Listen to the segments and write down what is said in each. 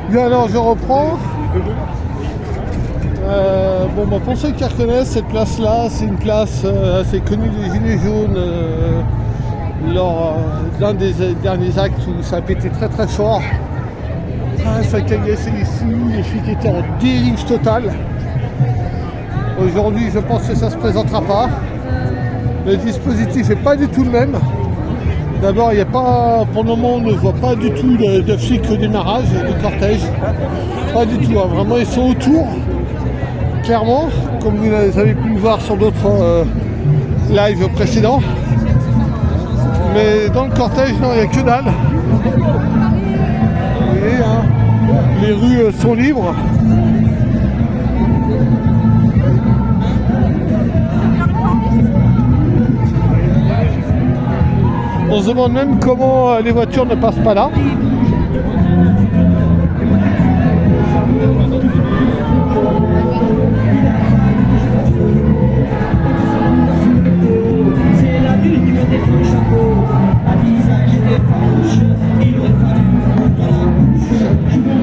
Bien alors je reprends. Pour ceux qui reconnaissent cette place-là, c'est une place assez connue des Gilets jaunes lors d'un des derniers actes où ça a pété très très fort. Ça caillassait ici, les flics étaient en dérive totale. Aujourd'hui, je pense que ça ne se présentera pas. Le dispositif n'est pas du tout le même. D'abord, il n'y a pas, pour le moment, on ne voit pas du tout de flics au démarrage du cortège. Pas du tout, hein. Vraiment, ils sont autour, clairement, comme vous avez pu le voir sur d'autres lives précédents. Mais dans le cortège, non, il n'y a que dalle. Vous voyez, hein, les rues sont libres. On se demande même comment les voitures ne passent pas là. C'est la lune qui des faux chapeaux, un visage des franches, il aurait fallu dans la bouche. Je me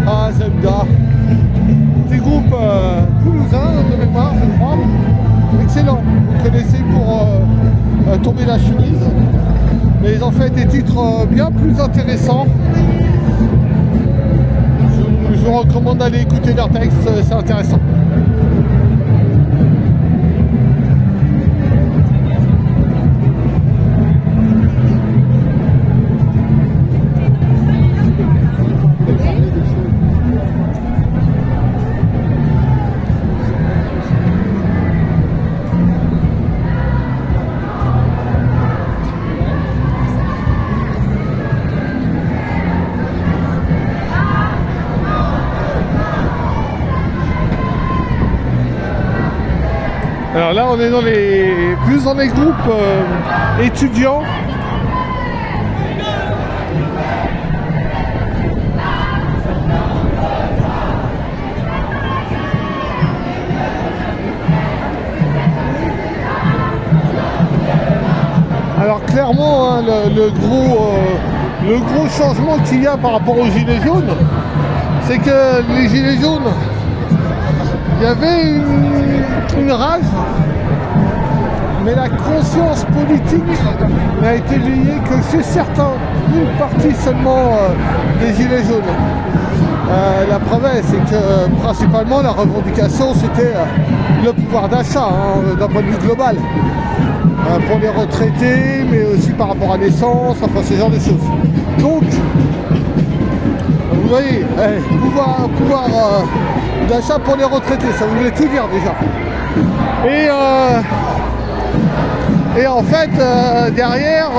Ah, Zemda. Des groupes toulousains de mémoire, je crois. Excellent. Vous connaissez pour tomber la chemise. Mais ils ont fait des titres bien plus intéressants. Je vous recommande d'aller écouter leurs textes, c'est intéressant. Alors là, on est plus dans les groupes étudiants. Alors clairement, hein, le gros changement qu'il y a par rapport aux Gilets jaunes, c'est que les Gilets jaunes, il y avait une rage, mais la conscience politique n'a été liée que chez certains, une partie seulement des Gilets jaunes. La preuve, c'est que principalement la revendication, c'était le pouvoir d'achat, hein, d'un point de vue global, pour les retraités, mais aussi par rapport à l'essence, enfin ce genre de choses. Donc, vous voyez, pouvoir d'achat pour les retraités, ça voulait tout dire déjà. Et en fait, derrière,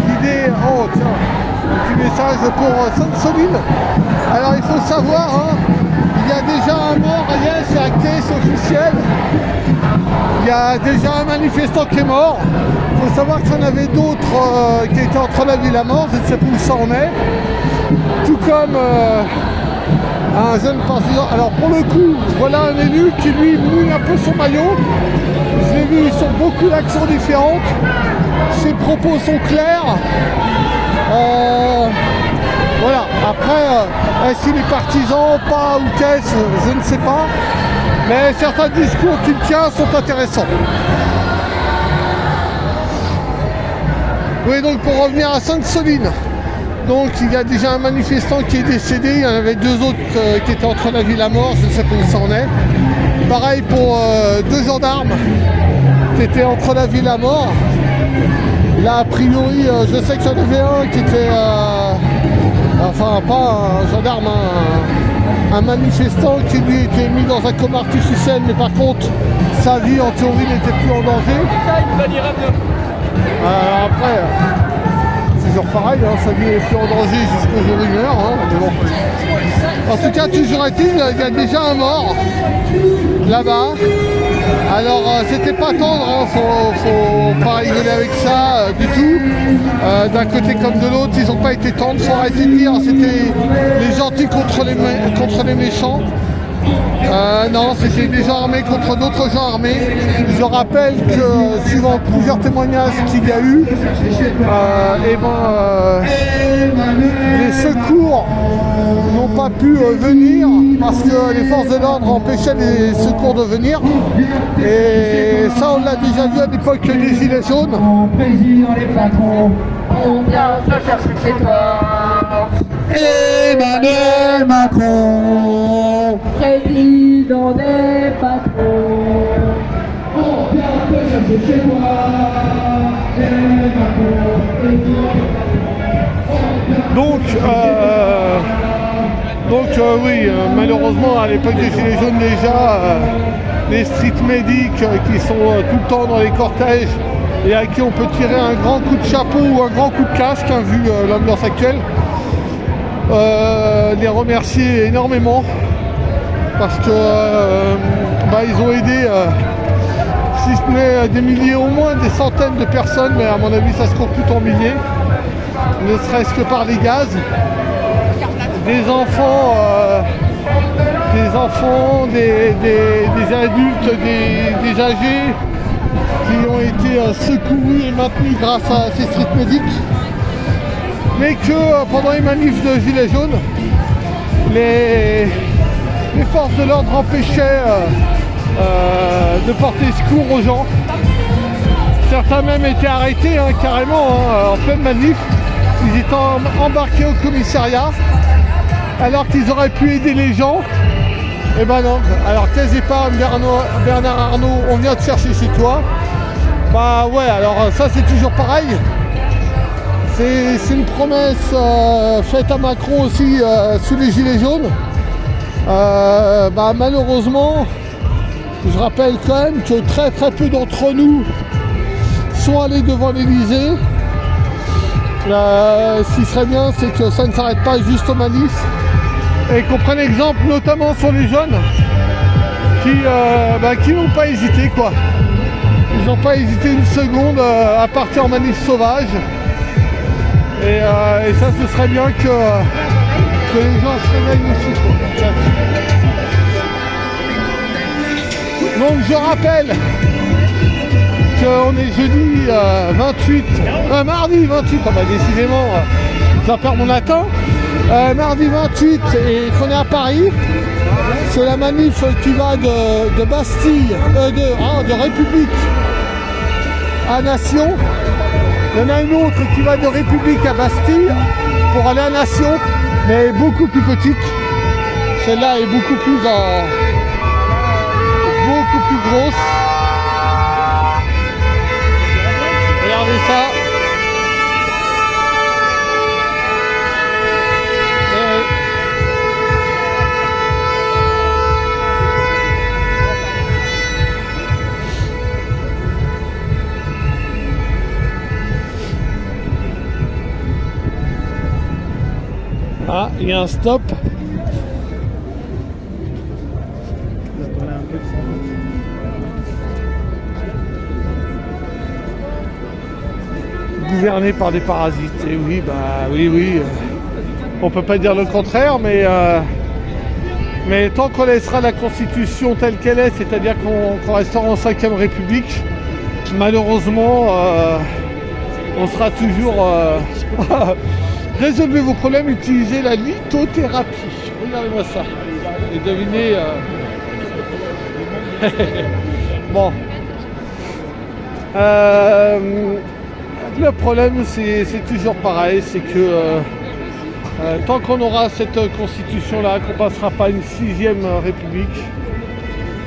l'idée... Oh tiens, un petit message pour Sainte-Soline. Alors il faut savoir, hein, il y a déjà un mort, yes, c'est acté, c'est officiel. Il y a déjà un manifestant qui est mort. Il faut savoir qu'il y en avait d'autres qui étaient entre la vie et la mort, je ne sais plus où ça en est. Tout comme un jeune partisan. Alors pour le coup, voilà un élu qui lui mouille un peu son maillot. Je l'ai vu sur beaucoup d'actions différentes. Ses propos sont clairs. Voilà. Après, est-ce qu'il est partisan, pas ou qu'est-ce, je ne sais pas. Mais certains discours qu'il tient sont intéressants. Oui, donc pour revenir à Sainte-Soline. Donc il y a déjà un manifestant qui est décédé, il y en avait deux autres qui étaient entre la vie et la mort, je ne sais pas où ça en est. Pareil pour deux gendarmes qui étaient entre la vie et la mort. Là a priori, je sais qu'il y en avait un qui était, enfin pas un gendarme, un manifestant qui lui était mis dans un coma artificiel, mais par contre sa vie en théorie n'était plus en danger. Après, toujours pareil, hein, sa vie n'est plus en danger jusqu'au jour où il meurt. Hein, mais bon. En tout cas, toujours est-il, il y a déjà un mort là-bas. Alors, c'était pas tendre, hein, faut pas rigoler avec ça du tout. D'un côté comme de l'autre, ils n'ont pas été tendres, faut arrêter de dire, c'était les gentils contre les méchants. Non, c'était des gens armés contre d'autres gens armés. Je rappelle que, suivant plusieurs témoignages qu'il y a eu, les secours n'ont pas pu venir parce que les forces de l'ordre empêchaient les secours de venir. Et ça, on l'a déjà vu à l'époque des Gilets jaunes. Mon plaisir, les patrons, on vient te chercher chez toi. Emmanuel Macron, Président des patrons, on vient te chercher chez toi. Emmanuel Macron, président des patrons. Oui, malheureusement à l'époque des Gilets jaunes déjà, les street medics qui sont tout le temps dans les cortèges et à qui on peut tirer un grand coup de chapeau ou un grand coup de casque, hein, vu l'ambiance actuelle, les remercier énormément parce que ils ont aidé, si ce n'est des milliers, au moins des centaines de personnes, mais à mon avis ça se compte plus en milliers, ne serait-ce que par les gaz. Des enfants, des adultes, des âgés qui ont été secourus et maintenus grâce à ces street medics, mais que pendant les manifs de Gilets jaunes, les forces de l'ordre empêchaient de porter secours aux gens. Certains même étaient arrêtés carrément en pleine manif. Ils étaient embarqués au commissariat alors qu'ils auraient pu aider les gens. Et ben non. Alors quelles épargnes, Bernard Arnault, on vient te chercher chez toi. Bah ouais, alors ça c'est toujours pareil. C'est une promesse faite à Macron aussi sous les Gilets jaunes. Malheureusement, je rappelle quand même que très peu d'entre nous sont allés devant l'Elysée. Ce qui serait bien, c'est que ça ne s'arrête pas juste aux manifs et qu'on prenne exemple notamment sur les jeunes qui n'ont pas hésité, quoi. Ils n'ont pas hésité une seconde à partir en manif sauvage. Et ça, ce serait bien que les gens se réveillent aussi, quoi. Donc je rappelle qu'on est jeudi mardi 28, décidément, ça perd mon latin, mardi 28 et qu'on est à Paris. C'est la manif qui va de Bastille, de République à Nation. Il y en a une autre qui va de République à Bastille pour aller à Nation, mais beaucoup plus petite. Celle-là est beaucoup plus grosse. Regardez ça. Ah, il y a un stop. Gouverné par des parasites. Et oui, oui. On peut pas dire le contraire, mais tant qu'on laissera la Constitution telle qu'elle est, c'est-à-dire qu'on restera en 5e République, malheureusement, on sera toujours... Résolvez vos problèmes, utilisez la lithothérapie. Regardez-moi ça. Et devinez... Bon. Le problème, c'est toujours pareil, c'est que tant qu'on aura cette constitution-là, qu'on passera pas une 6e République,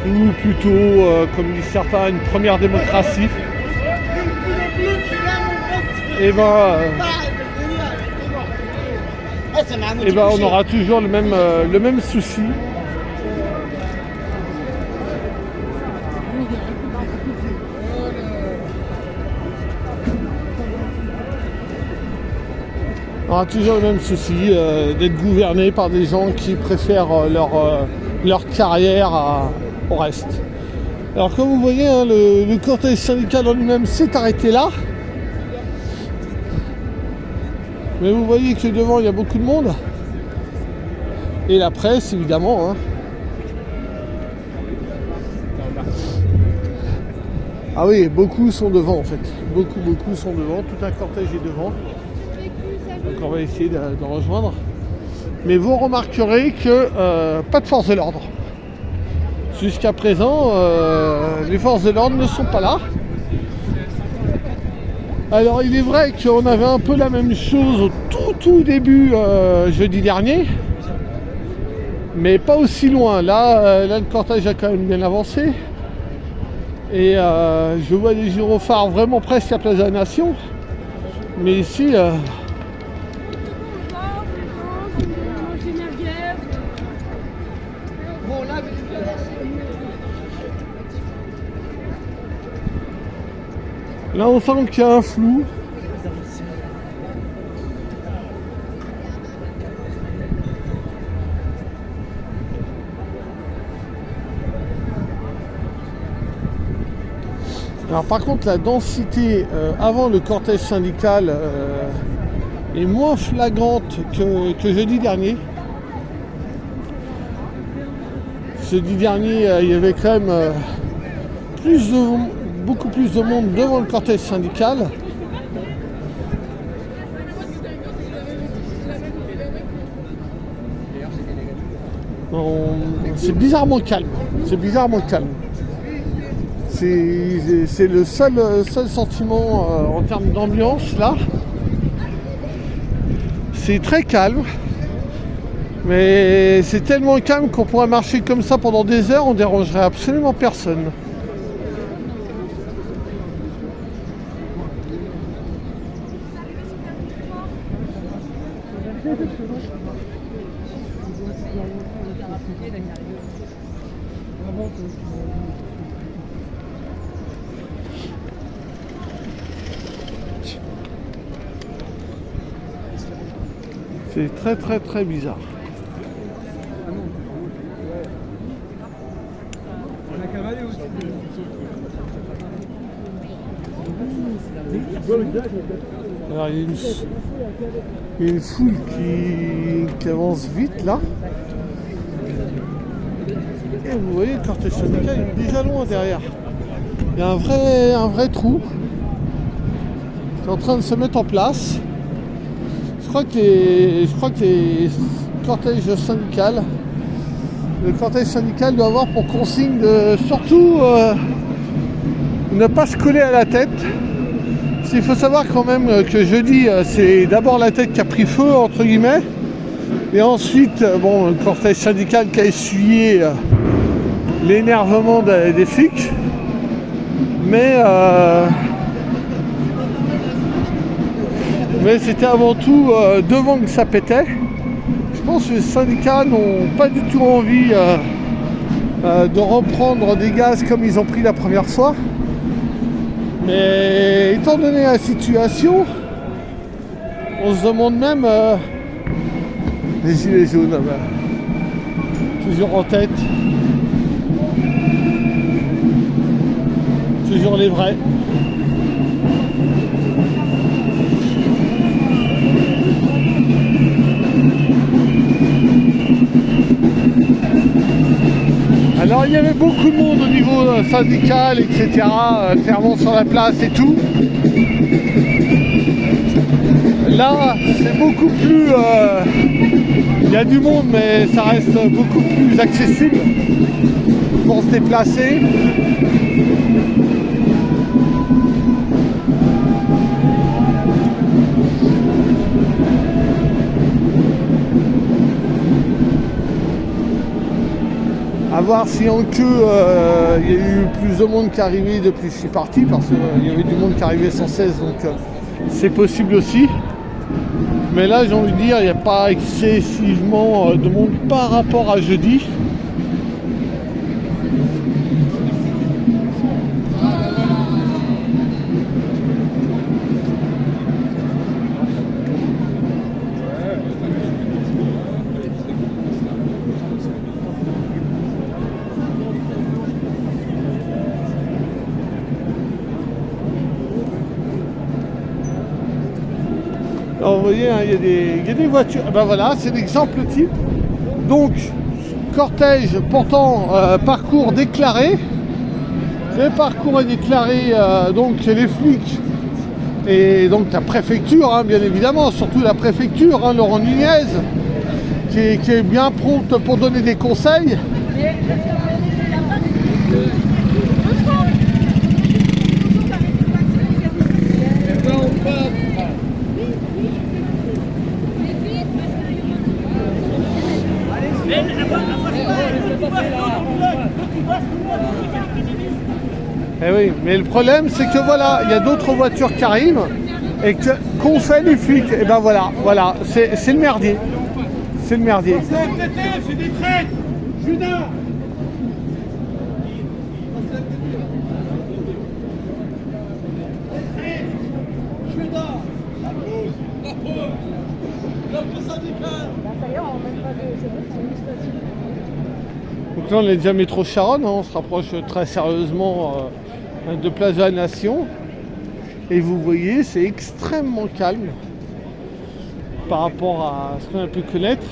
ou plutôt, comme disent certains, une première démocratie, et on aura toujours le même souci. On aura toujours le même souci d'être gouverné par des gens qui préfèrent leur carrière au reste. Alors comme vous voyez, le cortège syndical en lui-même s'est arrêté là. Mais vous voyez que devant il y a beaucoup de monde. Et la presse évidemment. Ah oui, beaucoup sont devant en fait. Beaucoup sont devant. Tout un cortège est devant. Donc on va essayer de rejoindre. Mais vous remarquerez que pas de force de l'ordre. Jusqu'à présent, les forces de l'ordre ne sont pas là. Alors il est vrai qu'on avait un peu la même chose au tout début jeudi dernier. Mais pas aussi loin. Là, le cortège a quand même bien avancé. Et je vois des gyrophares vraiment presque à Place de la Nation. Mais ici... Là, on sent qu'il y a un flou. Alors par contre, la densité avant le cortège syndical est moins flagrante que jeudi dernier. Jeudi dernier, il y avait quand même beaucoup plus de monde devant le cortège syndical. C'est bizarrement calme. C'est le seul sentiment en termes d'ambiance là. C'est très calme. Mais c'est tellement calme qu'on pourrait marcher comme ça pendant des heures, on dérangerait absolument personne. C'est très bizarre. Alors il y a une foule qui avance vite là. Et vous voyez le cortège syndical est déjà loin derrière. Il y a un vrai trou qui est en train de se mettre en place. Je crois que les cortèges syndicales, le cortège syndical doit avoir pour consigne de surtout ne pas se coller à la tête. Il faut savoir quand même que jeudi, c'est d'abord la tête qui a pris feu, entre guillemets, et ensuite, le cortège syndical qui a essuyé l'énervement des flics. Mais c'était avant tout devant que ça pétait. Je pense que les syndicats n'ont pas du tout envie de reprendre des gaz comme ils ont pris la première fois. Mais étant donné la situation, on se demande même les gilets jaunes, toujours en tête, toujours les vrais. Alors il y avait beaucoup de monde au niveau syndical, etc., clairement sur la place et tout. Là, c'est beaucoup plus... il y a du monde, mais ça reste beaucoup plus accessible pour se déplacer. À voir si en queue il y a eu plus de monde qui est arrivé depuis que je suis parti, parce qu'il y avait du monde qui arrivait sans cesse, donc c'est possible aussi. Mais là, j'ai envie de dire, il n'y a pas excessivement de monde par rapport à jeudi. Alors vous voyez, il y a des voitures. Ben voilà, c'est l'exemple type. Donc, cortège pourtant parcours déclaré. Le parcours est déclaré, donc les flics et donc la préfecture, hein, bien évidemment, surtout la préfecture, hein, Laurent Nunez, qui est bien prompte pour donner des conseils. Eh oui, mais le problème c'est que voilà, il y a d'autres voitures qui arrivent et qu'on fait les flics, et ben voilà, c'est le merdier. C'est le merdier. C'est des traites, Judas. Donc là on est déjà métro Charonne, hein, on se rapproche très sérieusement de Place de la Nation. Et vous voyez, c'est extrêmement calme par rapport à ce qu'on a pu connaître.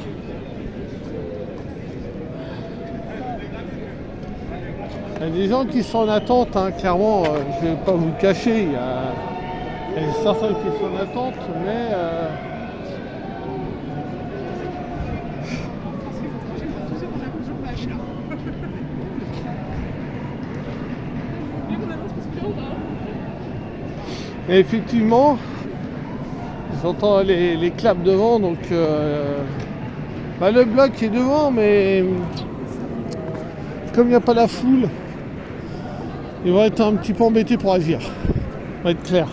Il y a des gens qui sont en attente, hein, clairement, je ne vais pas vous le cacher, il y a certains qui sont en attente, mais et effectivement, j'entends les claps devant, donc le bloc est devant, mais comme il n'y a pas la foule, ils vont être un petit peu embêtés pour agir. On va être clair.